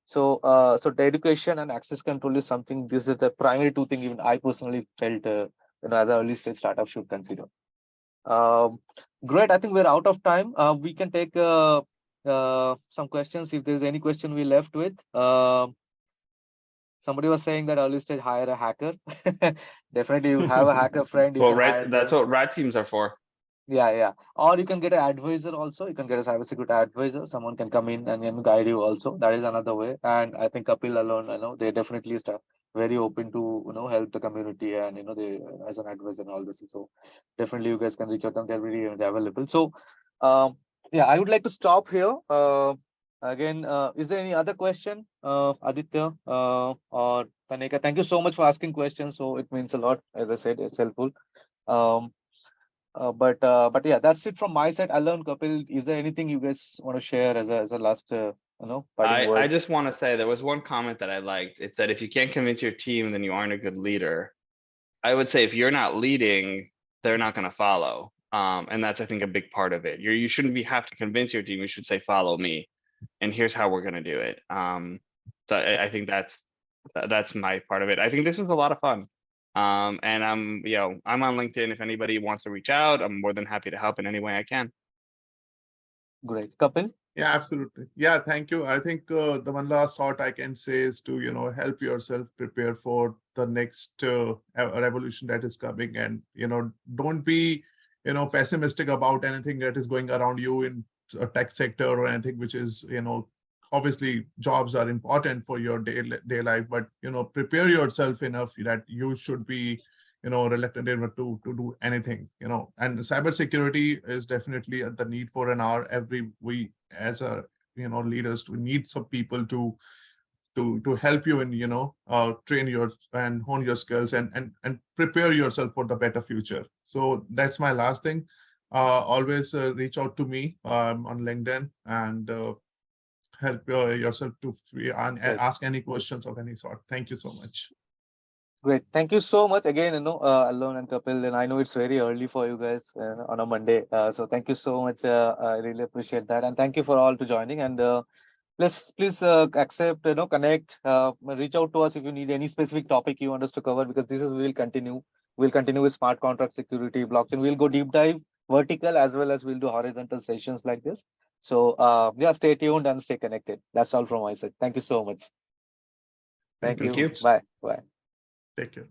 So, so the education and access control is something. This is the primary two things even I personally felt, as an early stage startup should consider. Great. I think we're out of time. We can take some questions if there's any question we left with. Somebody was saying that early stage hire a hacker. Definitely, you have a hacker friend. You Well, can hire that's them. what rat teams are for. Yeah. Or you can get an advisor also. You can get a cybersecurity advisor. Someone can come in and then guide you also. That is another way. And I think Kapil alone, they definitely start very open to, help the community and, they as an advisor and all this. So definitely you guys can reach out to them. They're very available. So, yeah, I would like to stop here. Again, is there any other question, Aditya or Taneka? Thank you so much for asking questions. So it means a lot. As I said, it's helpful. But yeah, that's it from my side. Alon, Kapil, is there anything you guys want to share as a last parting word? I just want to say there was one comment that I liked. It said, if you can't convince your team, then you aren't a good leader. I would say if you're not leading, they're not going to follow. And that's, I think, a big part of it. You shouldn't have to convince your team. You should say, follow me, and here's how we're going to do it. So I think that's my part of it. I think this was a lot of fun. And I'm on LinkedIn. If anybody wants to reach out, I'm more than happy to help in any way I can. Great. Kapil? Yeah, absolutely. Yeah, thank you. I think the one last thought I can say is to, help yourself prepare for the next revolution that is coming. And, don't be, pessimistic about anything that is going around you in a tech sector or anything, which is, obviously jobs are important for your day life, but, prepare yourself enough that you should be, reluctant to do anything, and cybersecurity is definitely at the need for an hour we as a, leaders to need some people to help you in, train your and hone your skills and prepare yourself for the better future. So that's my last thing. Always reach out to me on LinkedIn and help yourself to and ask any questions of any sort. Thank you so much. Great. Thank you so much again, Alon and Kapil. And I know it's very early for you guys on a Monday. So thank you so much. I really appreciate that. And thank you for all to joining. And please accept, connect, reach out to us if you need any specific topic you want us to cover, because we'll continue. We'll continue with smart contract security, blockchain. We'll go deep dive vertical as well as we'll do horizontal sessions like this. So yeah, stay tuned and stay connected. That's all from my side. Thank you so much. Thank you. So much. Bye. Take care.